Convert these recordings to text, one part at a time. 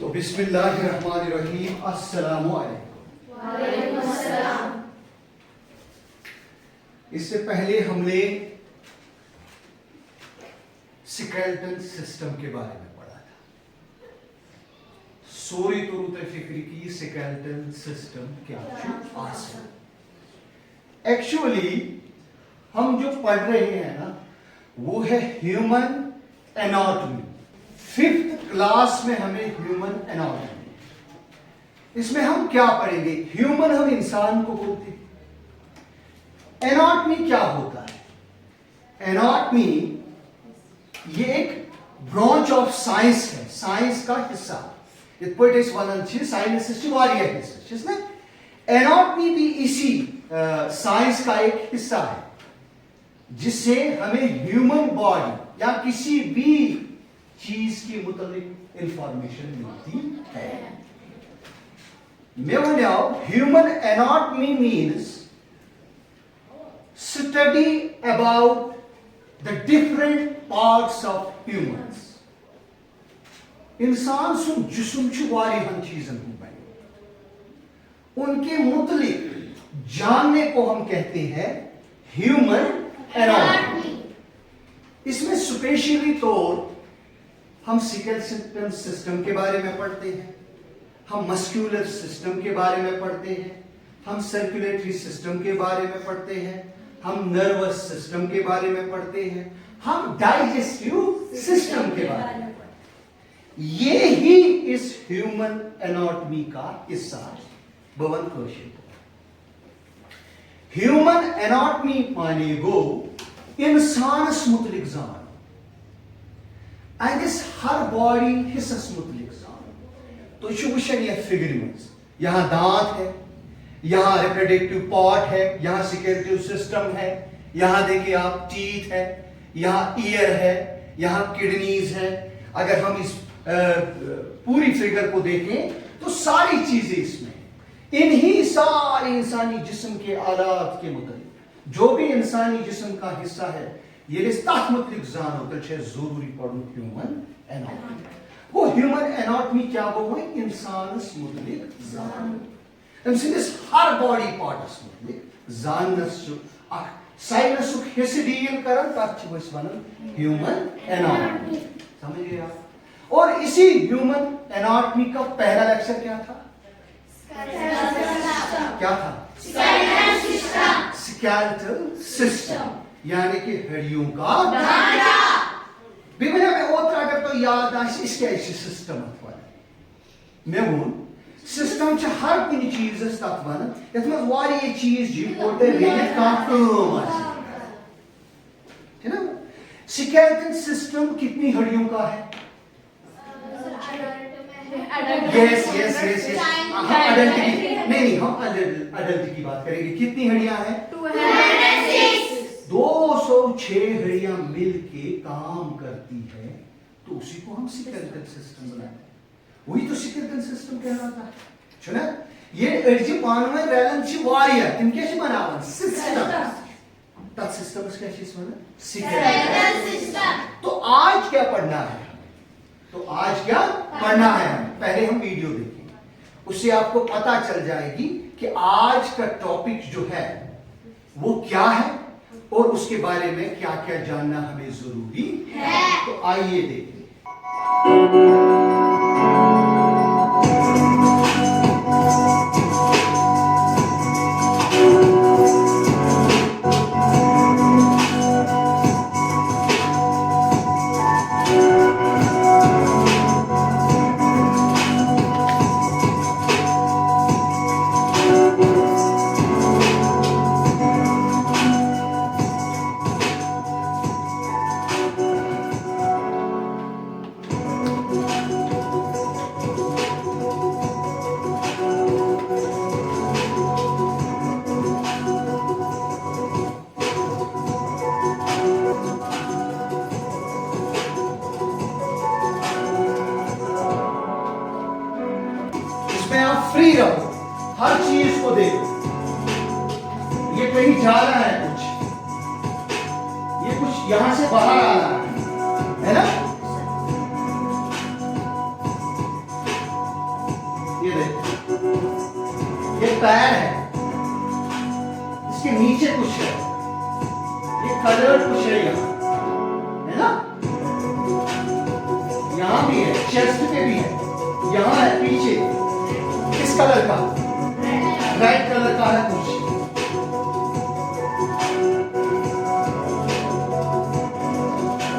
तो बिस्मिल्लाहिर्रहमानिर्रहीम, अस्सलामु अलैकुम। वालेकुम अस्सलाम। इससे पहले हमने स्केलेटन सिस्टम के बारे में पढ़ा था। सोरी तुरुत फिक्री की स्केलेटन सिस्टम क्या है। एक्चुअली हम जो पढ़ रहे हैं ना, वो है ह्यूमन एनाटॉमी। 5th क्लास में हमें ह्यूमन एनाटॉमी, इसमें हम क्या पढ़ेंगे? ह्यूमन हम इंसान को बोलते हैं। एनाटॉमी क्या होता है? एनाटॉमी ये एक ब्रांच ऑफ साइंस है, साइंस का हिस्सा। साइंस हिस्सा, एनाटॉमी भी इसी साइंस का एक हिस्सा है, जिससे हमें ह्यूमन बॉडी या किसी भी चीज की मुताबिक इंफॉर्मेशन मिलती है। मैं बोलियाओ human anatomy means study about the different parts of humans. इंसान सुन जिस्म वारियाहन चीजन को बने, उनके मुतलिक जानने को हम कहते हैं ह्यूमन एनाटॉमी। इसमें स्पेशली तौर हम स्केलेटन सिस्टम के बारे में पढ़ते हैं, हम मस्कुलर सिस्टम के बारे में पढ़ते हैं, हम सर्कुलेटरी सिस्टम के बारे में पढ़ते हैं, हम नर्वस सिस्टम के बारे में पढ़ते हैं, हम डाइजेस्टिव सिस्टम के बारे में पढ़ते हैं। ये ही इस ह्यूमन एनाटॉमी का हिस्सा है। बवन क्वेश्चन ह्यूमन एनाटॉमी माने गो इंसानस मुतलिक जान, अगस हर बॉडी हिस्सस मुतलिक जान। तो वुशन यह फिगर में यहां दांत है, यहां रिप्रोडक्टिव पार्ट है, यहां सिक्रेटरी सिस्टम है, यहां देखिए आप टीथ है, यहां ईयर है, यहां किडनीज है। अगर हम इस पूरी फिगर को देखें तो सारी चीजें इसमें, इन्हीं सारे इंसानी जिस्म के आलात के मुताबिक जो भी इंसानी जिस्म का हिस्सा है, ये मुतलिक जानो तो जरूरी पढ़ो ह्यूमन एनाटॉमी। वो ह्यूमन एनाटॉमी क्या वो है? इंसानस मुतलिक जानो। हर बॉडी पार्टस मुतलिक जानस साइनस हिस्से डील करन तथ वनन ह्यूमन एनाटॉमी। समझ गए आप? और इसी ह्यूमन एनाटॉमी का पहला लेक्चर क्या था? क्या था? स्केलेटल सिस्टम, यानी कि हड्डियों का ढांचा। बिना में ओत्र अगर तो याद आए इसके सिस्टम मैं वो सिस्टम च हर कुछ चीज तथ वन यथ मज वारिया चीज इंपोर्टेंट है ना। स्केलेटन सिस्टम कितनी हड्डियों का है? यस यस यस यस, हम अडल्ट की नहीं, हम अडल्ट की बात करेंगे। कितनी हड्डियां हैं? 206 हड्डियां मिलके काम करती है, तो उसी को हम स्केलेटन सिस्टम बनाते हैं। वही तो स्केलेटन सिस्टम कहलाता है। छुना ये अर्जी पानवे रैलन ची वारिया तिम क्या ची बनावन सिस्टम, तत् सिस्टम क्या चीज बना? Skeleton system. तो आज क्या पढ़ना है? तो आज क्या पढ़ना है? पहले हम वीडियो देखेंगे, उससे आपको पता चल जाएगी कि आज का टॉपिक जो है वो क्या है और उसके बारे में क्या क्या जानना हमें जरूरी है। तो आइए देखें। फ्री रहो, हर चीज को देखो। ये कहीं जा रहा है कुछ, ये कुछ यहां से बाहर आ रहा है ना। पैर है, इसके नीचे कुछ है, ये कलर कुछ है यहाँ, है ना? यहाँ भी है, चेस्ट पे भी है, यहाँ है पीछे, किस कलर का? रेड कलर का है कुछ।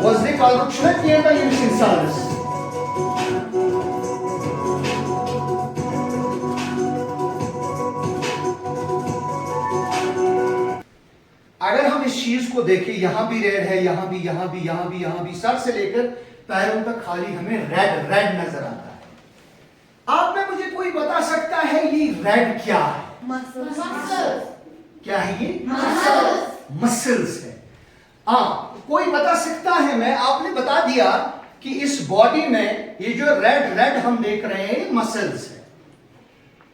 Was die Kalkschnitt jeder Jüngsinsalis? अगर हम इस चीज को देखें, यहां भी रेड है, यहां भी, यहां भी, यहां भी, यहां भी, सर से लेकर पैरों तक खाली हमें रेड रेड नजर आता है। आप में मुझे कोई बता सकता है ये रेड क्या है? क्या है ये? मसल्स है। कोई बता सकता है? मैं, आपने बता दिया कि इस बॉडी में ये जो रेड रेड हम देख रहे हैं मसल्स है।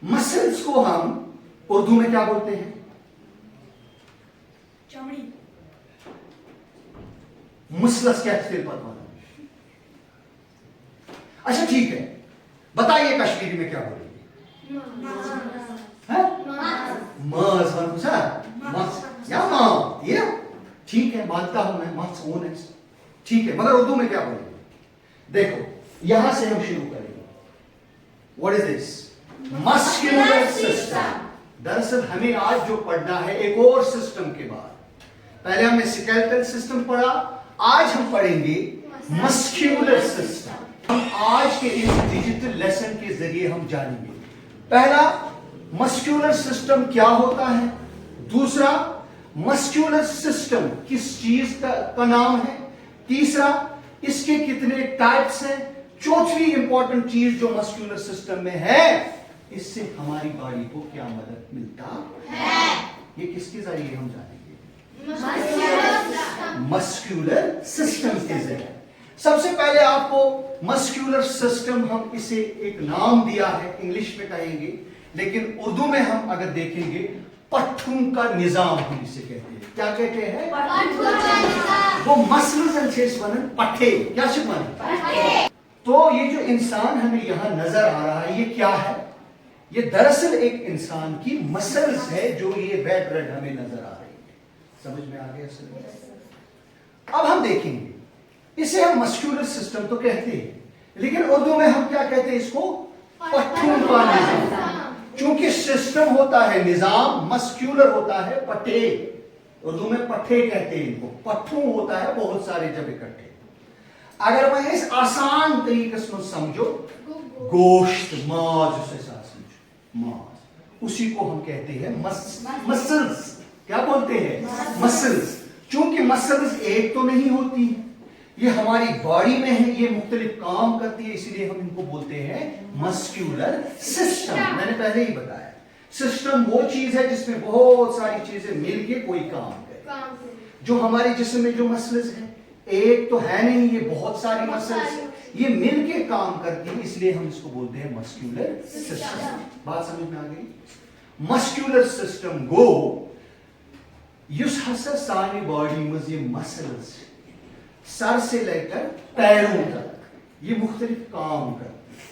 मसल्स को हम उर्दू में क्या बोलते हैं? चमड़ी। मुसलस क्या स्थिर पद वाला? अच्छा ठीक है, बताइए कश्मीरी में क्या बोलेंगे? मस या मां, ये ठीक है, मानता हूं मैं, मस ओन है, ठीक है, मगर उर्दू में क्या बोलेंगे? देखो यहां से हम शुरू करेंगे। What is this? Muscular system. दरअसल हमें आज जो पढ़ना है एक और सिस्टम के बाद, पहले हमने स्केलेटल सिस्टम पढ़ा, आज हम पढ़ेंगे मस्कुलर सिस्टम। हम आज के इस डिजिटल लेसन के जरिए हम जानेंगे, पहला मस्कुलर सिस्टम क्या होता है, दूसरा मस्कुलर सिस्टम किस चीज का नाम है, तीसरा इसके कितने टाइप्स हैं, चौथी इंपॉर्टेंट चीज जो मस्कुलर सिस्टम में है, इससे हमारी बॉडी को क्या मदद मिलता है, ये किसके जरिए हम जानेंगे? मस्कुलर सिस्टम के जरिए। सबसे पहले आपको मस्कुलर सिस्टम, हम इसे एक नाम दिया है, इंग्लिश में कहेंगे, लेकिन उर्दू में हम अगर देखेंगे पट्ठों का निजाम हम इसे कहते हैं। क्या कहते हैं? वो मसल्स एंड सेस बनन पट्ठे, क्या बने? तो ये जो इंसान हमें यहां नजर आ रहा है, ये क्या है? ये दरअसल एक इंसान की मसल्स है जो ये रेड रेड हमें नजर आ रही है। समझ में आ गया? अब हम देखेंगे, इसे हम मस्कुलर सिस्टम तो कहते हैं, लेकिन उर्दू में हम क्या कहते हैं इसको? पट्ठों का निजाम। चूंकि सिस्टम होता है निजाम, मस्कुलर होता है पट्टे, उर्दू में पट्टे कहते हैं इनको, पट्ठों होता है बहुत सारे जब इकट्ठे। अगर मैं इस आसान तरीके से समझो, गोश्त, मांस, उसे साथ समझो, मांस, उसी को हम कहते हैं मसल्स। क्या बोलते हैं? मसल्स। चूंकि मसल्स एक तो नहीं होती, ये हमारी बॉडी में है, ये मुख्तलिफ काम करती है, इसीलिए हम इनको बोलते हैं मस्कुलर सिस्टम। मैंने पहले ही बताया, सिस्टम वो चीज है जिसमें बहुत सारी चीजें मिलके कोई काम करे। जो हमारे जिस्म में जो मसल्स हैं, एक तो है नहीं, ये बहुत सारी मसल्स ये मिलके काम करती है, इसलिए हम इसको बोलते हैं मस्कुलर सिस्टम। बात समझ में आ गई? मस्कुलर सिस्टम गो युस हसा सानी बॉडी में ये मसल्स सर से लेकर पैरों तक ये मुख्तलिफ काम करते हैं,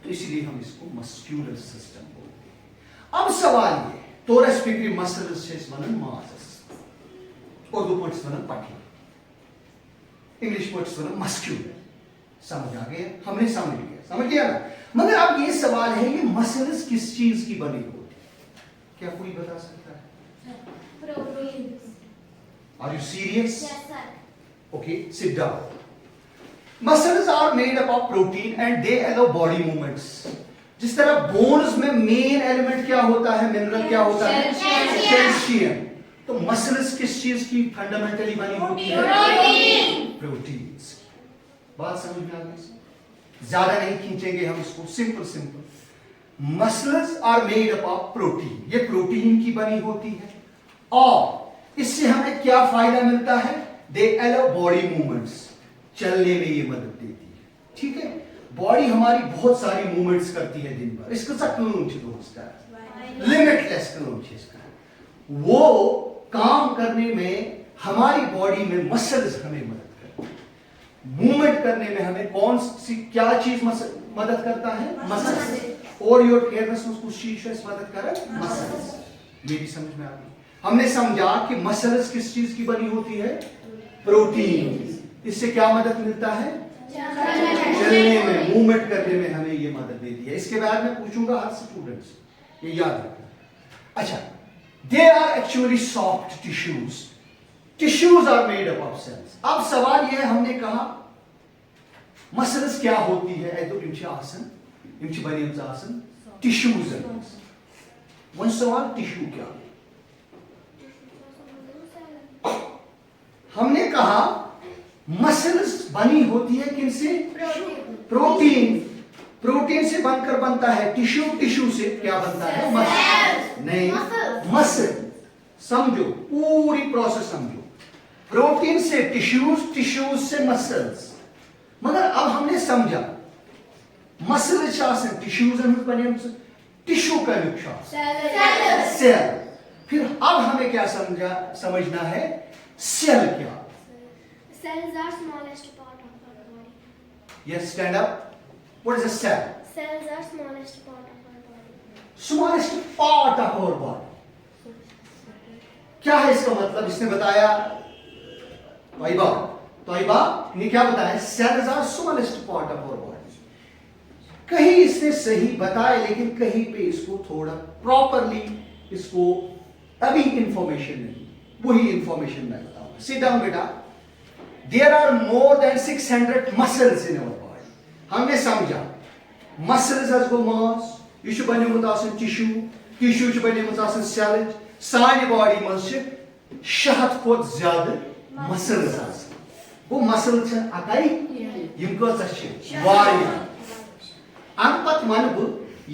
तो इसलिए हम इसको मस्कुलर सिस्टम बोलते हैं। अब सवाल ये, तोरस फिक्री मसल्स से बनन मासस, उर्दू पट्स बनन पट्टी, इंग्लिश पट्स बनन मस्कुलर। समझ आ गया? हमने समझ गया ना? मगर अब ये सवाल है, ये मसल्स किस चीज की बनी होती है? क्या कोई बता सकता है? Are you serious? Yes, sir. Okay, sit down. Muscles are made up of protein and they allow body movements. जिस तरह बोन्स में मेन एलिमेंट क्या होता है, मिनरल क्या होता है? कैल्शियम। तो मसल्स किस चीज की फंडामेंटली बनी होती है? प्रोटीन्स। बात समझ में आ गई? ज्यादा नहीं खींचेंगे हम इसको, simple. Muscles are made up of protein, ये प्रोटीन की बनी होती है, और इससे हमें क्या फायदा मिलता है? दे अलाउ बॉडी मूवमेंट्स, चलने में ये मदद देती है। ठीक है, बॉडी हमारी बहुत सारी मूवमेंट्स करती है दिन भर, इसका लिमिटलेस इसका, वो काम करने में हमारी बॉडी में मसल्स हमें मदद करती है। मूवमेंट करने में हमें कौन सी क्या चीज मदद करता है? मसल्स। और योर केयरनेस कुछ चीज है मदद कर मसल्स, ये भी समझ में आ गई। हमने समझा कि मसल्स किस चीज की बनी होती है, प्रोटीन। इससे क्या मदद मिलता है, चलने में, मूवमेंट करने में हमें ये मदद देती है। इसके बाद मैं पूछूंगा हर स्टूडेंट से, ये याद रखना। अच्छा, they are actually soft tissues, tissues are made up of cells. अब सवाल यह है, हमने कहा मसल्स क्या होती है, आसन बने आसन टिश्यूज। वन सवाल, टिश्यू क्या? हमने कहा मसल्स बनी होती है किनसे, प्रोटीन। प्रोटीन से बनकर बनता है टिश्यू, टिश्यू से क्या बनता है, मसल। नहीं, मसल। समझो, पूरी प्रोसेस समझो। प्रोटीन से टिश्यूज, टिश्यूज से मसल्स। मगर अब हमने समझा मसल टिश्यूज बने टिश्यू का सेल। फिर अब हमें क्या समझना है, सेल क्या? Cells are smallest part of our body. Yes, stand up. What is a cell? Cells are smallest part of our body. Smallest part of our body. क्या है इसका मतलब? इसने बताया तोइबा ने क्या बताया? Cells are smallest part of our body. कहीं इसने सही बताया, लेकिन कहीं पे इसको थोड़ा प्रॉपरली इसको अभी इंफॉर्मेशन नहीं, वही इंफॉर्मेशन मैं बताऊंगा। सिट डाउन बेटा। There are more than 600 muscles in our body. हमने समझा muscles as go mass, ये छ बने आसन tissue, tissue छ बने आसन cell, सानी body मंज छ 600 खोत ज्यादा muscles आसन। वो muscles छ अकाई यम कस छ वारिया। अम पत मन बु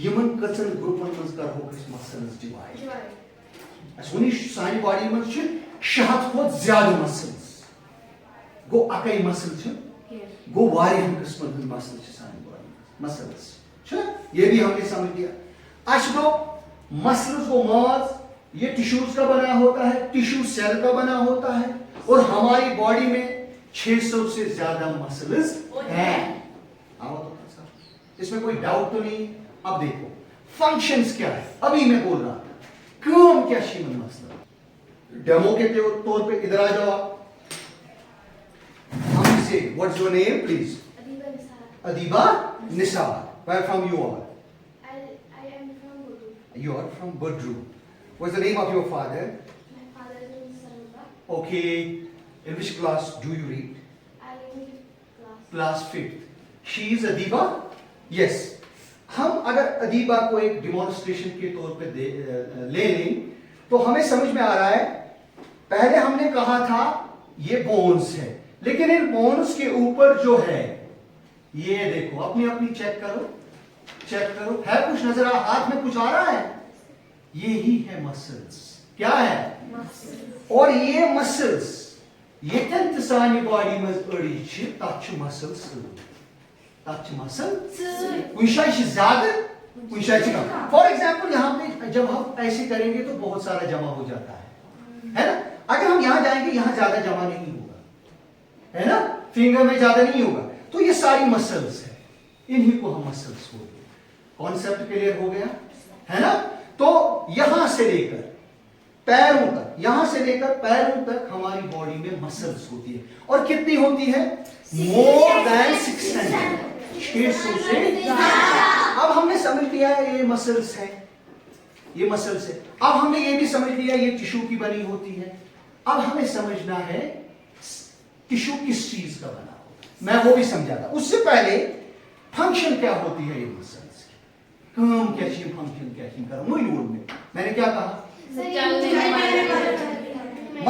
यमन कसन ग्रुपन मंज कर हो कस muscles divide। असुनी सानी body मंज छ 600 खोत ज्यादा muscles। गो अकई मसल गो वारियन किस्म मसल सानी बॉडी मसल्स, ये भी हमने समझ लिया। अश गो मसल्स गो मास, ये टिश्यूज का बना होता है, टिश्यू सेल का बना होता है, और हमारी बॉडी में 600 से ज्यादा मसल्स हैं। इसमें कोई डाउट तो नहीं। अब देखो फंक्शंस क्या है, अभी मैं बोल रहा था क्यों क्या शीमन मसला। डेमो के तौर पे इधर आ जाओ आप। What's your name, please? Adiba Nisar. Adiba Nisar. Where from you are? I am from Budru. You are from Budru. What's the name of your father? My father's name is Saruba. Okay. In which class do you read? I am in class. Class 5th. She is Adiba? Yes. हम अगर अदीबा को एक demonstration के तौर पे ले लें तो हमें समझ में आ रहा है। पहले हमने कहा था ये बोन्स है, लेकिन इन बोन्स के ऊपर जो है, ये देखो, अपनी अपनी चेक करो, है कुछ नजर आ, हाथ में कुछ आ रहा है, ये ही है मसल्स। क्या है? मसल्स। और ये मसल्स ये तंत सानी बॉडी में अड़ी छ तच मसल्स, कुछ ज्यादा कुछ कम। फॉर एग्जाम्पल यहाँ पे जब हम ऐसे करेंगे तो बहुत सारा जमा हो जाता है ना। अगर हम यहाँ जाएंगे यहाँ ज्यादा जमा नहीं होगा, है ना, फिंगर में ज्यादा नहीं होगा। तो ये सारी मसल्स है, इन्हीं को हम मसल्स बोलते हैं। कॉन्सेप्ट क्लियर हो गया है ना। तो यहां से लेकर पैरों तक, यहां से लेकर पैरों तक हमारी बॉडी में मसल्स होती है। और कितनी होती है? मोर देन 600, 600 से ज्यादा। अब हमने समझ लिया है ये मसल्स है, ये मसल्स है। अब हमने ये भी समझ लिया ये टिश्यू की बनी होती है। अब हमें समझना है टिश्यू किस चीज का बना हो, मैं वो भी समझा था। उससे पहले फंक्शन क्या होती है ये मसल्स की, काम क्या चीज, फंक्शन क्या चीज करो। में मैंने क्या कहा?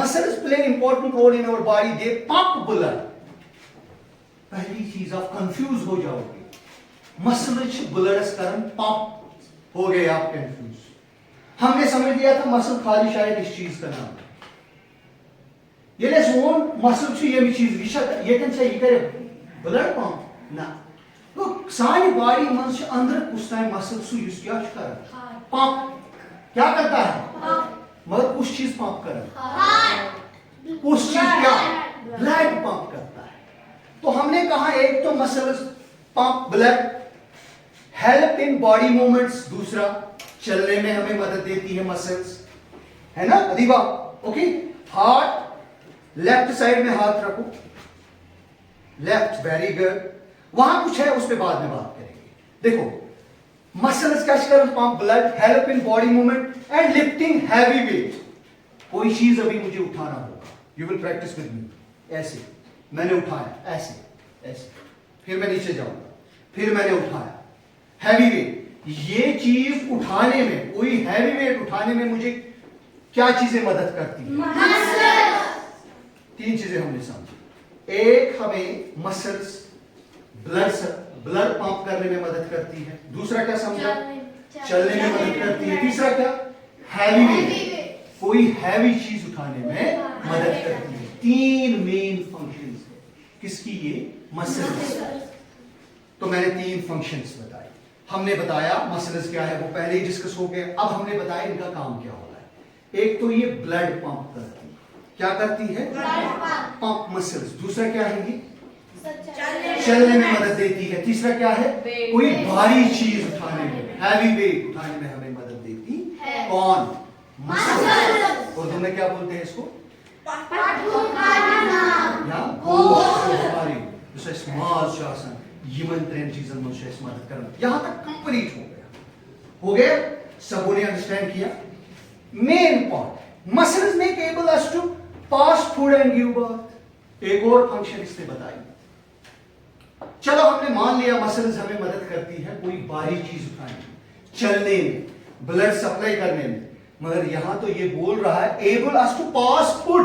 Muscles play important role in our body, they pump blood. पहली चीज आप कंफ्यूज हो जाओगे, मसल्स ब्लड करन पंप हो गए आप कंफ्यूज। हमने समझ लिया था मसल खाली शायद इस चीज का नाम है। ये सोन मसल ये चीज ये करे ब्लड पंप ना। तो सारी बॉडी मन अंदर कुछ टाइम मसल क्या पंप क्या करता है, मगर कुछ चीज पंप कर, कुछ चीज क्या ब्लड पंप करता है। तो हमने कहा एक तो muscle pump blood help in body movements, दूसरा चलने में हमें मदद देती है मसल्स, है ना Adiba? Okay, heart left side में हाथ रखो, लेफ्ट, वेरी गुड। वहां कुछ है, उस पर बाद में बात करेंगे। देखो, मसल्स कैच कर pump blood, help in body movement and lifting heavy weight. कोई चीज अभी मुझे उठाना होगा, you will practice with me. ऐसे मैंने उठाया, ऐसे ऐसे, फिर मैं नीचे जाऊंगा, फिर मैंने उठाया, हैवी वेट। ये चीज उठाने में, कोई हैवी वेट उठाने में मुझे क्या चीजें मदद करती है? तीन चीजें हमने समझी। एक, हमें मसल्स ब्लड पंप करने में मदद करती है। दूसरा क्या समझा? चलने में मदद करती है। तीसरा क्या? हैवी वेट, कोई हैवी चीज उठाने में मदद करती है। तीन मेन फंक्शंस है किसकी? ये मसल्स। तो मैंने तीन फंक्शंस बताए। हमने बताया मसल्स क्या है, वो पहले ही डिस्कस हो गया। अब हमने बताया इनका काम क्या हो रहा है। एक तो ये ब्लड पंप करती है। क्या करती है? Pump muscles. दूसरा क्या है? ये चलने में मदद देती है। तीसरा क्या है? कोई भारी चीज उठाने में, हैवी वेट उठाने में हमें मदद देती है। कौन? मसल्स। उर्दू में क्या बोलते हैं इसको? यहां तक कंप्लीट हो गया। सबों ने अंडरस्टैंड किया। Main point, muscles make able us to pass food and give birth. एक और फंक्शन इसने बताई। चलो, हमने मान लिया मसल्स हमें मदद करती है कोई भारी चीज उठाने में, चलने में, ब्लड सप्लाई करने में। मगर यहां तो ये बोल रहा है able us to pass food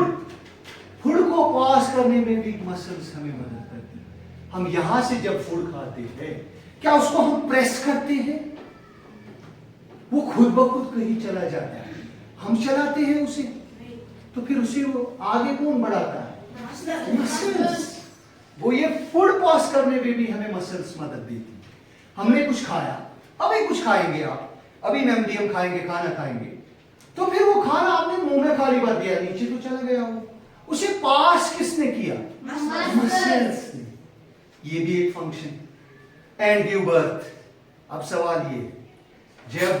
को पास करने में भी मसल्स हमें मदद करती है। हम यहां से जब फूड खाते हैं, क्या उसको हम प्रेस करते हैं? वो खुद ब खुद कहीं चला जाता है, हम चलाते हैं उसे। तो फिर उसे वो आगे कौन बढ़ाता है? मसल्स। वो ये फूड पास करने में भी हमें मसल्स मदद देती है। हमने कुछ खाया, अभी कुछ खाएंगे आप, अभी एमडीएम खाएंगे, खाना खाएंगे, तो फिर वो खाना आपने मुंह में खाली भर दिया, नीचे तो चला गया वो। उसे पास किसने किया? मसल्स ने। ये भी एक फंक्शन। And give birth. अब सवाल ये, जब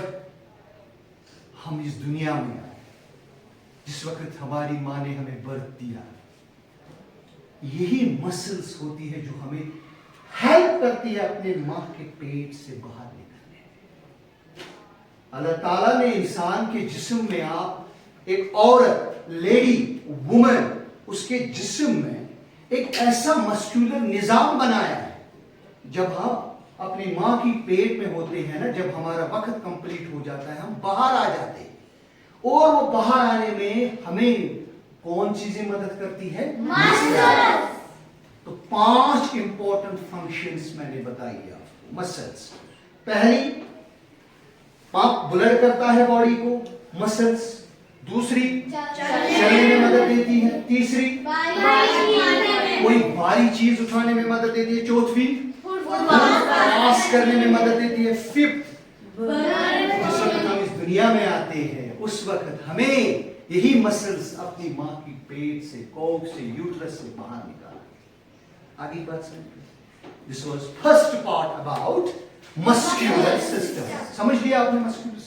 हम इस दुनिया में आए, जिस वक्त हमारी मां ने हमें बर्थ दिया, यही मसल्स होती है जो हमें हेल्प करती है अपने मां के पेट से बाहर निकलने में। अल्लाह ताला ने इंसान के जिस्म में, आप एक औरत, लेडी, वुमन, उसके जिस्म में एक ऐसा मस्कुलर निजाम बनाया है। जब हम अपनी मां की पेट में होते हैं ना, जब हमारा वक्त कंप्लीट हो जाता है, हम बाहर आ जाते हैं, और वो बाहर आने में हमें कौन चीजें मदद करती है? मसल्स। तो 5 इंपॉर्टेंट फंक्शंस मैंने बताई आपको। मसल्स, पहली, पंप ब्लड करता है बॉडी को, मसल्स। दूसरी, चलने में मदद देती है। तीसरी, कोई भारी चीज उठाने में मदद देती है। चौथी, पास करने में मदद देती है। फिफ्थ, जिस वक्त हम इस दुनिया में आते हैं, उस वक्त हमें यही मसल्स अपनी मां की पेट से, कोख से, यूट्रस से बाहर निकाला। आगे बात समझ। This was first part about muscular system. समझ लिया आपने मस्कुलर